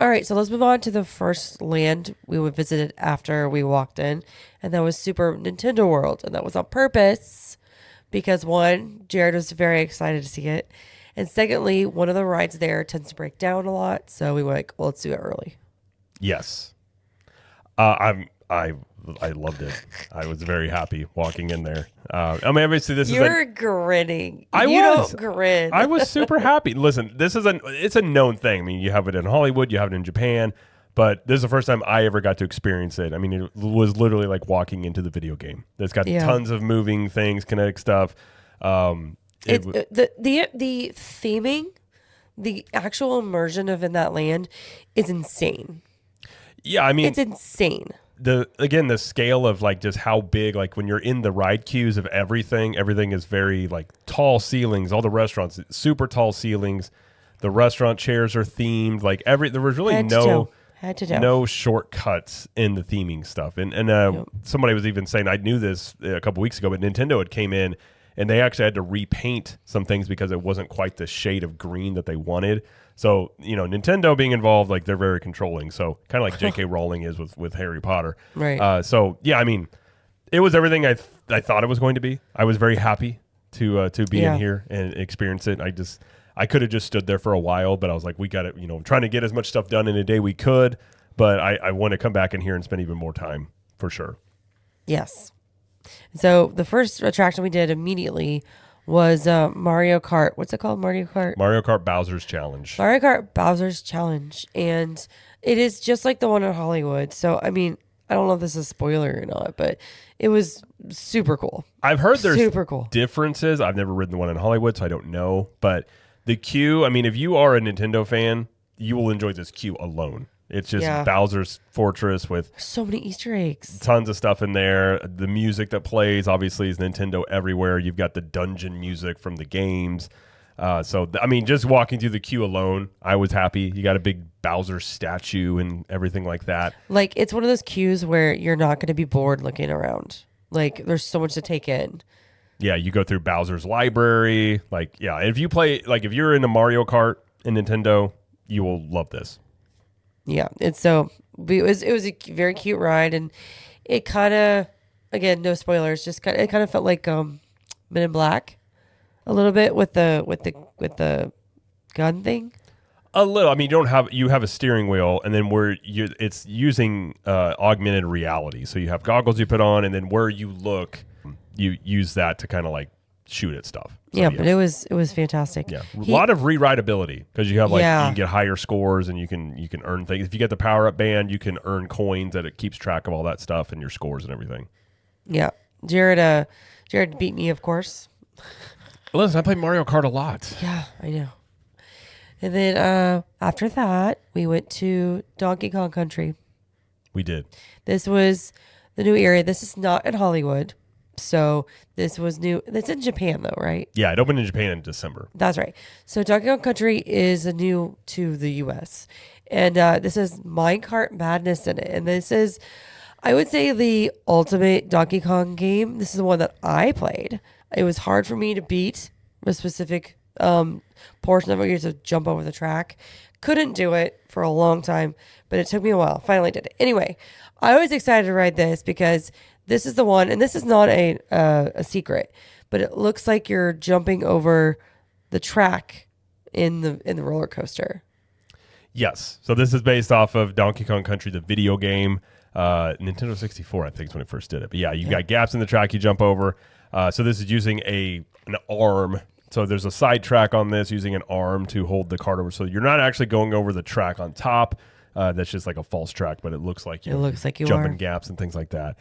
All right, so let's move on to the first land we would visited after we walked in, and that was Super Nintendo World, and that was on purpose because one, Jared was very excited to see it, and secondly, one of the rides there tends to break down a lot, so we were like, well, let's do it early. Yes. I loved it. I was very happy walking in there. I mean, obviously, You're grinning. I you was. don't grin. I was super happy. Listen, it's a known thing. I mean, you have it in Hollywood, you have it in Japan, but this is the first time I ever got to experience it. I mean, it was literally like walking into the video game. It's got tons of moving things, kinetic stuff. The theming, the actual immersion of in that land is insane. Yeah, I mean, it's insane. The scale of like just how big, like when you're in the ride queues of everything is very like tall ceilings. All the restaurants, super tall ceilings. The restaurant chairs are themed. Like there was really no shortcuts in the theming stuff. And somebody was even saying, I knew this a couple weeks ago, but Nintendo had came in and they actually had to repaint some things because it wasn't quite the shade of green that they wanted. So, Nintendo being involved, like they're very controlling. So kind of like J.K. Rowling is with Harry Potter. Right. So, yeah, I mean, it was everything I thought it was going to be. I was very happy to be in here and experience it. I could have just stood there for a while, but I was like, we got to, trying to get as much stuff done in a day we could. But I want to come back in here and spend even more time for sure. Yes. So the first attraction we did immediately was Mario Kart. What's it called? Mario Kart? Mario Kart Bowser's Challenge. Mario Kart Bowser's Challenge. And it is just like the one in Hollywood. So, I mean, I don't know if this is a spoiler or not, but it was super cool. I've heard there's super cool differences. I've never ridden the one in Hollywood, so I don't know. But the queue, I mean, if you are a Nintendo fan, you will enjoy this queue alone. It's just Bowser's Fortress with so many Easter eggs. Tons of stuff in there. The music that plays, obviously, is Nintendo everywhere. You've got the dungeon music from the games. I mean, just walking through the queue alone, I was happy. You got a big Bowser statue and everything like that. Like, it's one of those queues where you're not going to be bored looking around. Like, there's so much to take in. Yeah, you go through Bowser's library. Like, yeah, if you're into Mario Kart in Nintendo, you will love this. Yeah, it was a very cute ride, and it kind of, again, no spoilers, just it kind of felt like Men in Black a little bit with the gun thing. A little. I mean, you have a steering wheel, and then it's using augmented reality. So you have goggles you put on, and then where you look, you use that to kind of like shoot at stuff. So, yeah, but it was fantastic. Yeah, a lot of re-rideability because you have you can get higher scores and you can earn things. If you get the power up band, you can earn coins that it keeps track of all that stuff and your scores and everything. Yeah, Jared beat me, of course. Listen, I play Mario Kart a lot. Yeah, I know. And then after that, we went to Donkey Kong Country. We did. This was the new area. This is not in Hollywood. So this was new. It's in Japan, though, right? Yeah, it opened in Japan in December. That's right. So Donkey Kong Country is new to the U.S. And this is Minecart Madness in it. And this is, I would say, the ultimate Donkey Kong game. This is the one that I played. It was hard for me to beat a specific portion of it. You have to jump over the track. Couldn't do it for a long time, but it took me a while. Finally did it. Anyway, I was excited to ride this because this is the one, and this is not a secret, but it looks like you're jumping over the track in the roller coaster. Yes. So this is based off of Donkey Kong Country, the video game. Nintendo 64, I think, is when it first did it. But yeah, you got gaps in the track you jump over. So this is using an arm. So there's a side track on this using an arm to hold the cart over. So you're not actually going over the track on top. That's just like a false track, but it looks like you jumping gaps and things like that.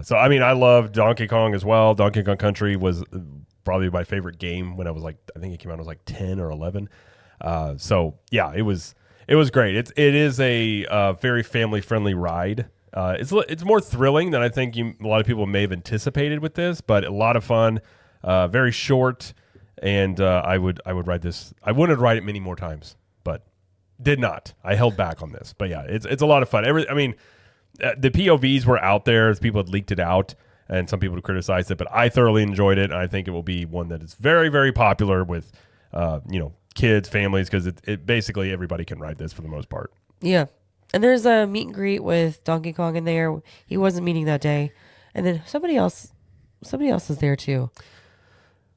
So, I mean, I love Donkey Kong as well. Donkey Kong Country was probably my favorite game when I was I think it came out when I was like 10 or 11. So, yeah, it was great. It is a very family-friendly ride. It's more thrilling than I think a lot of people may have anticipated with this, but a lot of fun, very short, and I would ride this. I wanted to ride it many more times, but did not. I held back on this. But, yeah, it's a lot of fun. The POVs were out there. People had leaked it out, and some people had criticized it, but I thoroughly enjoyed it, and I think it will be one that is very, very popular with, kids, families, because it basically everybody can ride this for the most part. Yeah. And there's a meet and greet with Donkey Kong in there. He wasn't meeting that day. And then somebody else is there too.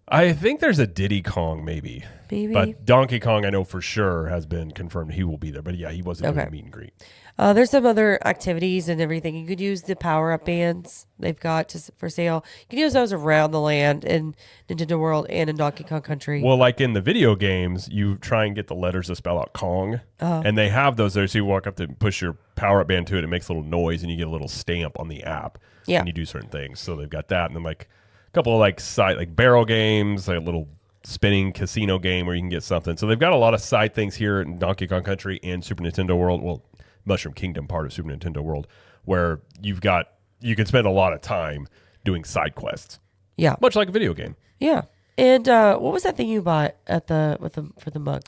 I think there's a Diddy Kong maybe. Maybe. But Donkey Kong, I know for sure, has been confirmed he will be there. But yeah, he wasn't doing Okay. a meet and greet. There's some other activities and everything. You could use the power-up bands they've got for sale. You can use those around the land in Nintendo World and in Donkey Kong Country. Well, like in the video games, you try and get the letters to spell out Kong, and they have those there. So you walk up to push your power up band to it, it makes a little noise, and you get a little stamp on the app. Yeah. And you do certain things. So they've got that, and then like a couple of like side like barrel games, like a little spinning casino game where you can get something. So they've got a lot of side things here in Donkey Kong Country and Super Nintendo World. Well, Mushroom Kingdom part of Super Nintendo World, where you can spend a lot of time doing side quests. Yeah. Much like a video game. Yeah. And what was that thing you bought for the mug?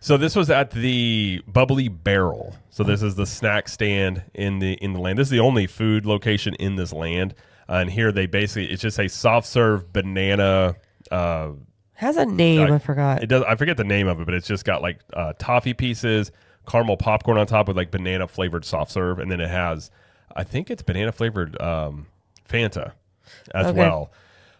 So this was at the Bubbly Barrel. So this is the snack stand in the land. This is the only food location in this land. And here it's just a soft serve banana. Has a name, I forgot. It does. I forget the name of it, but it's just got like toffee pieces, caramel popcorn on top with like banana flavored soft serve, and then it has, I think it's banana flavored Fanta as well.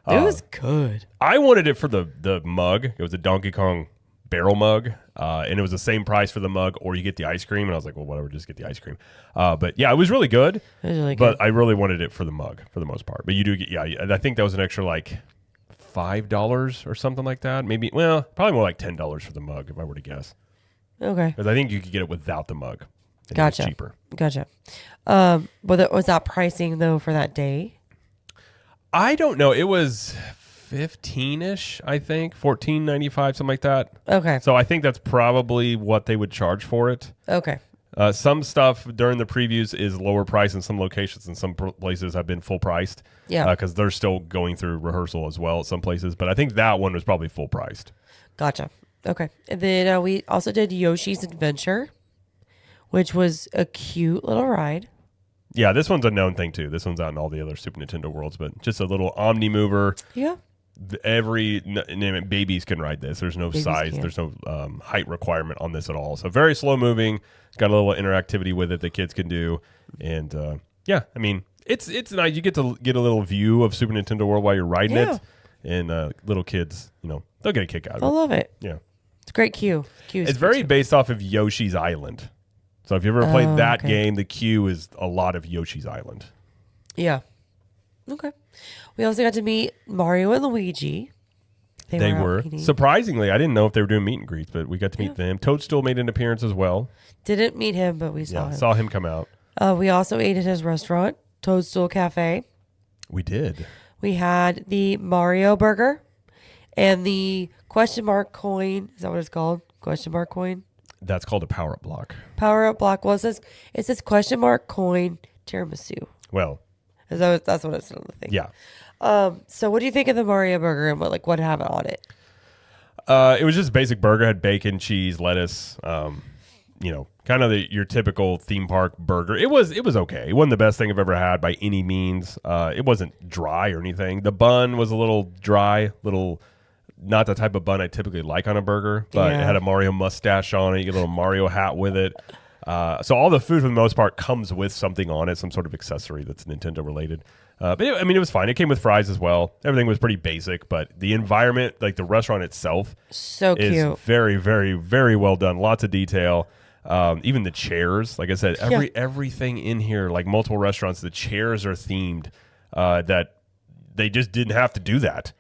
It was good. I wanted it for the mug. It was a Donkey Kong barrel mug, and it was the same price for the mug, or you get the ice cream. And I was like, well, whatever, just get the ice cream. But yeah, it was really good. It was really But good. I really wanted it for the mug for the most part. But you do get, yeah, I think that was an extra like $5 or something like that. Maybe, well, probably more like $10 for the mug if I were to guess. Okay. Because I think you could get it without the mug. And Gotcha. It's cheaper. Gotcha. Was that pricing though for that day? I don't know. It was 15-ish, I think, $14.95, something like that. Okay. So I think that's probably what they would charge for it. Okay. Some stuff during the previews is lower price in some locations, and some places have been full priced. Yeah. Because they're still going through rehearsal as well at some places. But I think that one was probably full priced. Gotcha. Okay. And then we also did Yoshi's Adventure, which was a cute little ride. Yeah, this one's a known thing too. This one's out in all the other Super Nintendo worlds, but just a little Omni mover. Yeah. Name it, babies can ride this. There's no Babies size. can. There's no height requirement on this at all. So very slow moving. It's got a little interactivity with it that kids can do. And yeah, I mean, it's nice. You get to get a little view of Super Nintendo World while you're riding Yeah. it. And little kids, they'll get a kick out I of it. love it. Yeah. It's a great cue. It's very based off of Yoshi's Island. So if you ever played that okay. game, the queue is a lot of Yoshi's Island. Yeah. Okay. We also got to meet Mario and Luigi. They out were. meeting. Surprisingly, I didn't know if they were doing meet and greets, but we got to meet them. Toadstool made an appearance as well. Didn't meet him, but we saw him. Saw him come out. We also ate at his restaurant, Toadstool Cafe. We did. We had the Mario burger and the question mark coin. Is that what it's called? Question mark coin? That's called a power-up block. Power up block. Well, it says question mark coin tiramisu. Well, That's what it's on the thing. yeah. So what do you think of the Mario burger and what have it on it? It was just a basic burger. Had bacon, cheese, lettuce. Kind of your typical theme park burger. It was okay. It wasn't the best thing I've ever had by any means. It wasn't dry or anything. The bun was a little dry, not the type of bun I typically like on a burger, but it Yeah. had a Mario mustache on it. You get a little Mario hat with it. So all the food for the most part comes with something on it, some sort of accessory that's Nintendo related. But it was fine. It came with fries as well. Everything was pretty basic, but the environment, like the restaurant itself, So is cute. very, very, very well done. Lots of detail. Even the chairs, like I said, everything in here, like multiple restaurants, the chairs are themed. That they just didn't have to do that.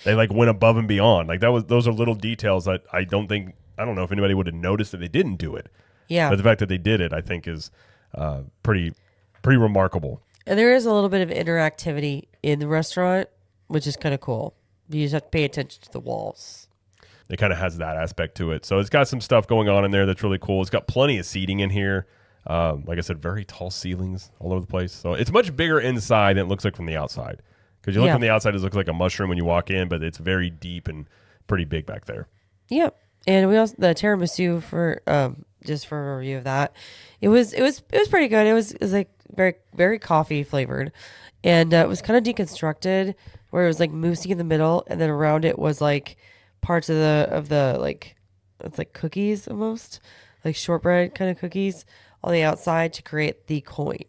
They went above and beyond. Those are little details that I don't know if anybody would have noticed that they didn't do it. Yeah. But the fact that they did it, I think, is pretty remarkable. And there is a little bit of interactivity in the restaurant, which is kind of cool. You just have to pay attention to the walls. It kind of has that aspect to it. So it's got some stuff going on in there that's really cool. It's got plenty of seating in here. Like I said, very tall ceilings all over the place. So it's much bigger inside than it looks like from the outside. Because you look from the outside, it looks like a mushroom when you walk in, but it's very deep and pretty big back there. Yeah. And we also the tiramisu for just for a review of that. It was pretty good. It was like very, very coffee flavored. And it was kind of deconstructed where it was like moussey in the middle and then around it was like parts of the like it's like cookies almost. like shortbread kind of cookies on the outside to create the coin,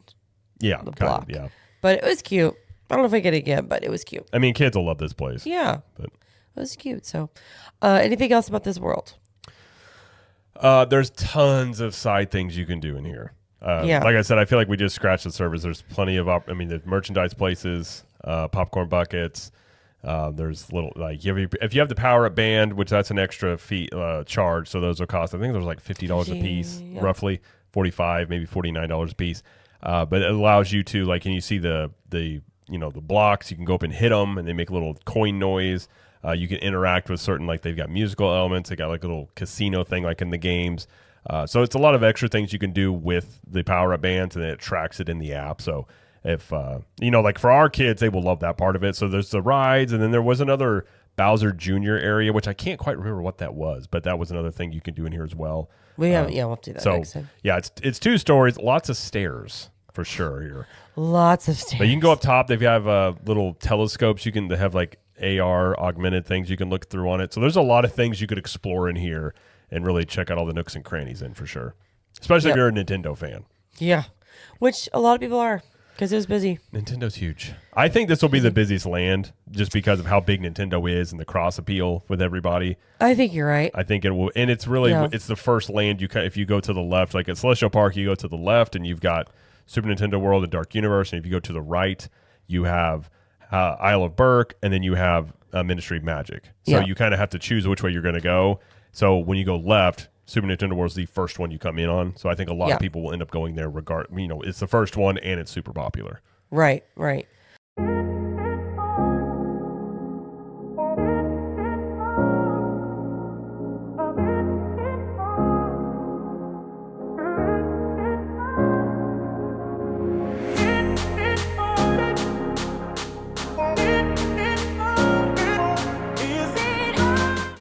Yeah, the kind block. of, yeah. But it was cute. I don't know if I get it again, but it was cute. I mean, kids will love this place. Yeah, But it was cute. So, anything else about this world? there's tons of side things you can do in here. Yeah. Like I said, I feel like we just scratched the surface. There's plenty of, there's merchandise places, popcorn buckets. There's little, like, if you have the power up band, which that's an extra fee charge, so those will cost, I think there's like $50 a piece, Yeah. roughly $45, maybe $49 a piece. But it allows you to, like, and you see the blocks, you can go up and hit them, and they make a little coin noise. You can interact with certain, like, they've got musical elements. They got like a little casino thing, like in the games. So it's a lot of extra things you can do with the power up bands, and it tracks it in the app. So if like for our kids, they will love that part of it. So there's the rides, and then there was another Bowser Jr. area, which I can't quite remember what that was, but that was another thing you can do in here as well. We haven't. We'll have to do that So next time. yeah, it's 2 stories, lots of stairs for sure here. Lots of stairs. But you can go up top. They have little telescopes. You can have like AR augmented things you can look through on it. So there's a lot of things you could explore in here and really check out all the nooks and crannies in for sure. Especially if you're a Nintendo fan. Yeah, which a lot of people are because it was busy. Nintendo's huge. I think this will be the busiest land just because of how big Nintendo is and the cross appeal with everybody. I think you're right. I think it will, and it's really it's the first land if you go to the left, like at Celestial Park, you go to the left and you've got Super Nintendo World and Dark Universe, and if you go to the right, you have Isle of Berk, and then you have Ministry of Magic. So you kind of have to choose which way you're going to go. So when you go left, Super Nintendo World is the first one you come in on. So I think a lot of people will end up going there it's the first one and it's super popular. Right.